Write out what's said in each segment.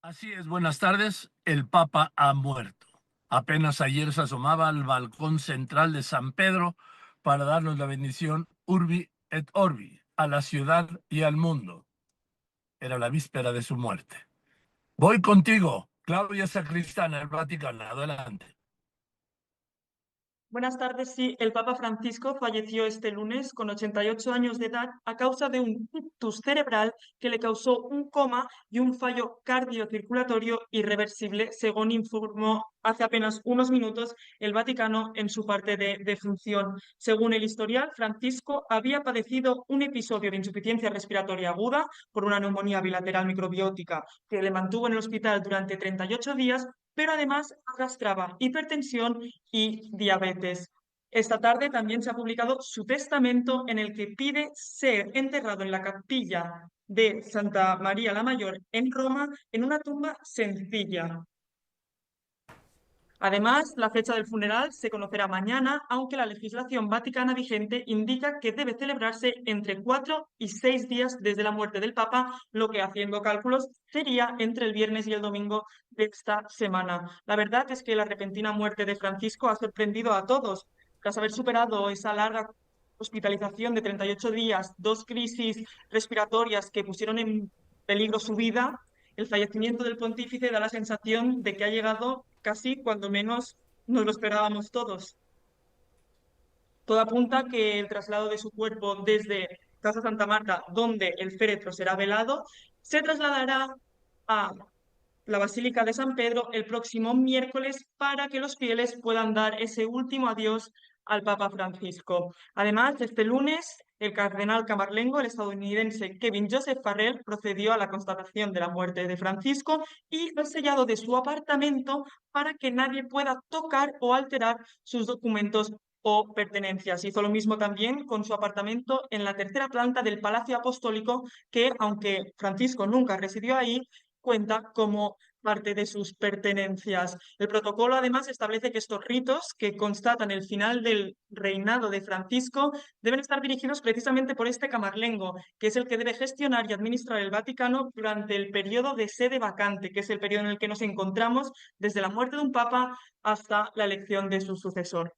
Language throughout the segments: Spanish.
Así es, buenas tardes. El Papa ha muerto. Apenas ayer se asomaba al balcón central de San Pedro para darnos la bendición Urbi et Orbi a la ciudad y al mundo. Era la víspera de su muerte. Voy contigo, Claudia Sacristana, el Vaticano. Adelante. Buenas tardes. Sí, el Papa Francisco falleció este lunes con 88 años de edad a causa de un ictus cerebral que le causó un coma y un fallo cardiocirculatorio irreversible, según informó hace apenas unos minutos el Vaticano en su parte de defunción. Según el historial, Francisco había padecido un episodio de insuficiencia respiratoria aguda por una neumonía bilateral microbiótica que le mantuvo en el hospital durante 38 días, pero además arrastraba hipertensión y diabetes. Esta tarde también se ha publicado su testamento en el que pide ser enterrado en la capilla de Santa María la Mayor en Roma en una tumba sencilla. Además, la fecha del funeral se conocerá mañana, aunque la legislación vaticana vigente indica que debe celebrarse entre 4 y 6 días desde la muerte del Papa, lo que, haciendo cálculos, sería entre el viernes y el domingo de esta semana. La verdad es que la repentina muerte de Francisco ha sorprendido a todos. Tras haber superado esa larga hospitalización de 38 días, dos crisis respiratorias que pusieron en peligro su vida, el fallecimiento del pontífice da la sensación de que ha llegado casi cuando menos nos lo esperábamos todos. Todo apunta que el traslado de su cuerpo desde Casa Santa Marta, donde el féretro será velado, se trasladará a la Basílica de San Pedro el próximo miércoles para que los fieles puedan dar ese último adiós al Papa Francisco. Además, este lunes, el cardenal camarlengo, el estadounidense Kevin Joseph Farrell, procedió a la constatación de la muerte de Francisco y al sellado de su apartamento para que nadie pueda tocar o alterar sus documentos o pertenencias. Hizo lo mismo también con su apartamento en la tercera planta del Palacio Apostólico, que, aunque Francisco nunca residió ahí, cuenta como parte de sus pertenencias. El protocolo además establece que estos ritos que constatan el final del reinado de Francisco deben estar dirigidos precisamente por este camarlengo, que es el que debe gestionar y administrar el Vaticano durante el periodo de sede vacante, que es el periodo en el que nos encontramos desde la muerte de un papa hasta la elección de su sucesor.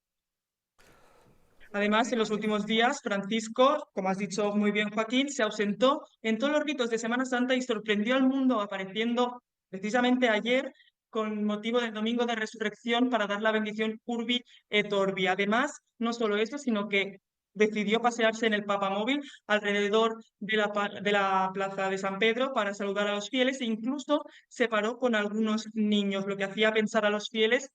Además, en los últimos días, Francisco, como has dicho muy bien, Joaquín, se ausentó en todos los ritos de Semana Santa y sorprendió al mundo apareciendo precisamente ayer con motivo del Domingo de Resurrección para dar la bendición Urbi et Orbi. Además, no solo eso, sino que decidió pasearse en el Papamóvil alrededor de la plaza de San Pedro para saludar a los fieles e incluso se paró con algunos niños, lo que hacía pensar a los fieles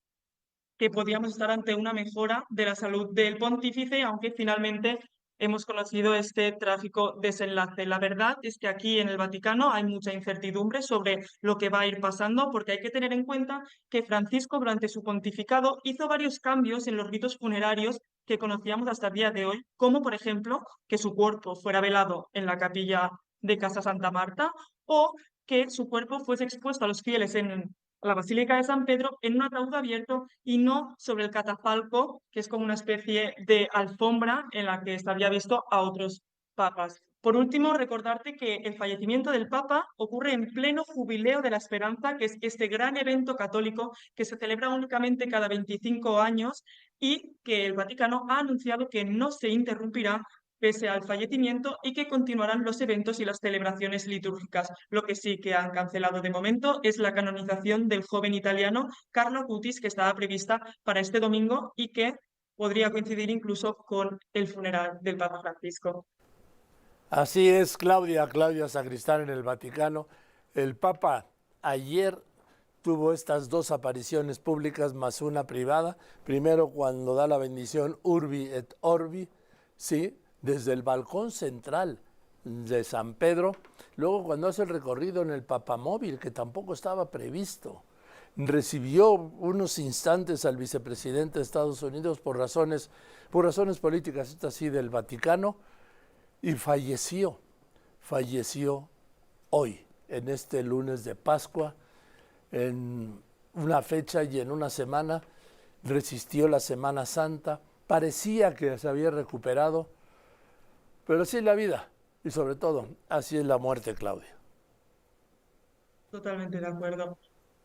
que podíamos estar ante una mejora de la salud del pontífice, aunque finalmente hemos conocido este trágico desenlace. La verdad es que aquí en el Vaticano hay mucha incertidumbre sobre lo que va a ir pasando, porque hay que tener en cuenta que Francisco durante su pontificado hizo varios cambios en los ritos funerarios que conocíamos hasta el día de hoy, como por ejemplo que su cuerpo fuera velado en la capilla de Casa Santa Marta o que su cuerpo fuese expuesto a los fieles en la Basílica de San Pedro en un ataúd abierto y no sobre el catafalco, que es como una especie de alfombra en la que se había visto a otros papas. Por último, recordarte que el fallecimiento del Papa ocurre en pleno Jubileo de la Esperanza, que es este gran evento católico que se celebra únicamente cada 25 años y que el Vaticano ha anunciado que no se interrumpirá pese al fallecimiento y que continuarán los eventos y las celebraciones litúrgicas. Lo que sí que han cancelado de momento es la canonización del joven italiano Carlo Acutis, que estaba prevista para este domingo y que podría coincidir incluso con el funeral del Papa Francisco. Así es, Claudia Sacristán en el Vaticano. El Papa ayer tuvo estas dos apariciones públicas más una privada. Primero cuando da la bendición Urbi et Orbi, sí, desde el balcón central de San Pedro. Luego cuando hace el recorrido en el Papamóvil, que tampoco estaba previsto. Recibió unos instantes al vicepresidente de Estados Unidos por razones políticas, esto así, del Vaticano, y falleció hoy, en este lunes de Pascua, en una fecha y en una semana. Resistió la Semana Santa, parecía que se había recuperado, pero así es la vida y sobre todo así es la muerte, Claudia. Totalmente de acuerdo.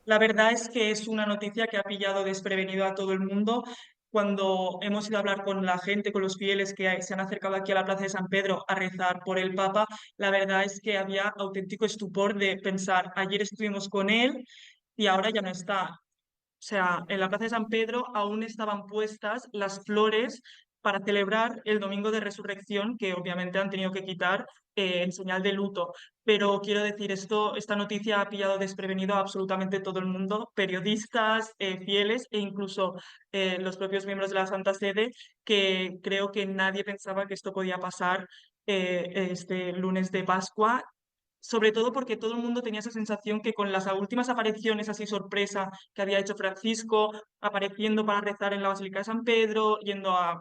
La verdad es que es una noticia que ha pillado desprevenido a todo el mundo. Cuando hemos ido a hablar con la gente, con los fieles que se han acercado aquí a la Plaza de San Pedro a rezar por el Papa, la verdad es que había auténtico estupor de pensar, ayer estuvimos con él y ahora ya no está. O sea, en la Plaza de San Pedro aún estaban puestas las flores para celebrar el Domingo de Resurrección, que obviamente han tenido que quitar en señal de luto. Pero quiero decir, esta noticia ha pillado desprevenido a absolutamente todo el mundo, periodistas, fieles e incluso los propios miembros de la Santa Sede, que creo que nadie pensaba que esto podía pasar este lunes de Pascua, sobre todo porque todo el mundo tenía esa sensación que con las últimas apariciones así sorpresa que había hecho Francisco, apareciendo para rezar en la Basílica de San Pedro, yendo a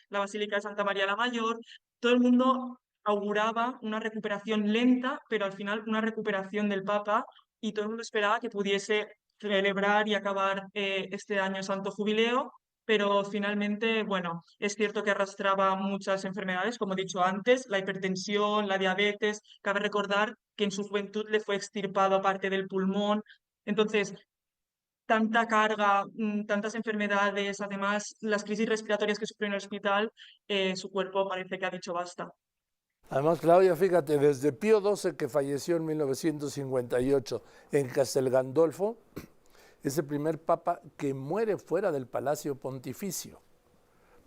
la Basílica de Santa María la Mayor, todo el mundo auguraba una recuperación lenta, pero al final una recuperación del Papa, y todo el mundo esperaba que pudiese celebrar y acabar este año Santo Jubileo, pero finalmente, bueno, es cierto que arrastraba muchas enfermedades, como he dicho antes, la hipertensión, la diabetes. Cabe recordar que en su juventud le fue extirpado parte del pulmón. Entonces, tanta carga, tantas enfermedades, además las crisis respiratorias que sufrió en el hospital, su cuerpo parece que ha dicho basta. Además, Claudia, fíjate, desde Pío XII, que falleció en 1958 en Castel Gandolfo, es el primer papa que muere fuera del Palacio Pontificio,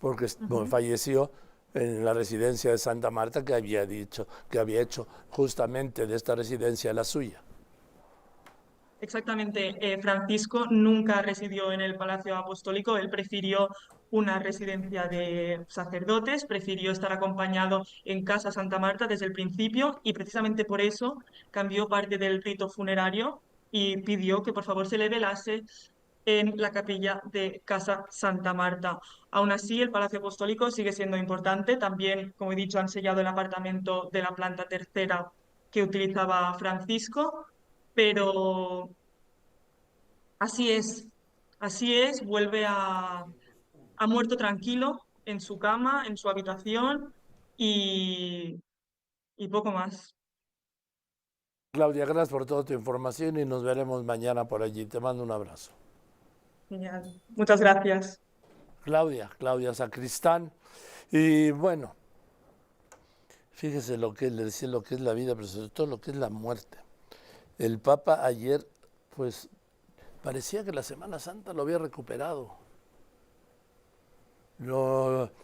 porque falleció en la residencia de Santa Marta, que había dicho que había hecho justamente de esta residencia la suya. Exactamente, Francisco nunca residió en el Palacio Apostólico, él prefirió una residencia de sacerdotes, prefirió estar acompañado en Casa Santa Marta desde el principio y precisamente por eso cambió parte del rito funerario y pidió que por favor se le velase en la capilla de Casa Santa Marta. Aún así, el Palacio Apostólico sigue siendo importante. También, como he dicho, han sellado el apartamento de la planta tercera que utilizaba Francisco, pero así es, ha muerto tranquilo en su cama, en su habitación y, y poco más. Claudia, gracias por toda tu información y nos veremos mañana por allí. Te mando un abrazo. Genial. Muchas gracias. Claudia Sacristán. Y bueno, fíjese lo que le decía, lo que es la vida, pero sobre todo lo que es la muerte. El Papa ayer, pues, parecía que la Semana Santa lo había recuperado.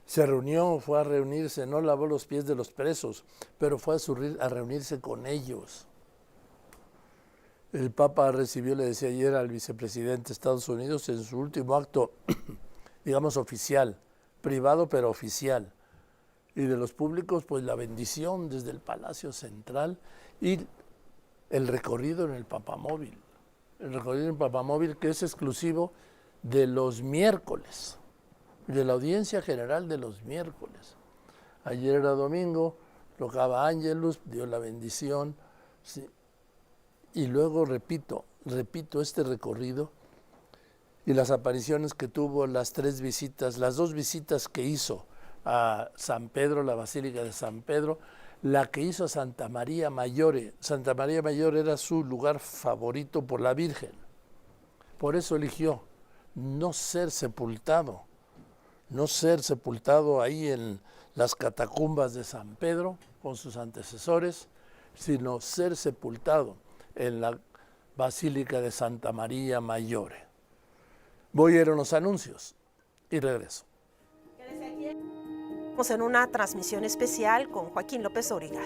Se reunió, fue a reunirse, no lavó los pies de los presos, pero fue a reunirse con ellos. El Papa recibió, le decía ayer al vicepresidente de Estados Unidos, en su último acto, digamos, oficial, privado pero oficial. Y de los públicos, pues la bendición desde el Palacio Central y el recorrido en el Papamóvil. El recorrido en el Papamóvil que es exclusivo de los miércoles, de la audiencia general de los miércoles. Ayer era domingo, tocaba Ángelus, dio la bendición, sí. Y luego repito este recorrido y las apariciones que tuvo, las dos visitas que hizo a San Pedro, la Basílica de San Pedro, la que hizo a Santa María Maggiore. Santa María Maggiore era su lugar favorito por la Virgen. Por eso eligió no ser sepultado ahí en las catacumbas de San Pedro con sus antecesores, sino ser sepultado en la Basílica de Santa María Maggiore. Voy a ir a unos anuncios y regreso. Estamos en una transmisión especial con Joaquín López Dóriga.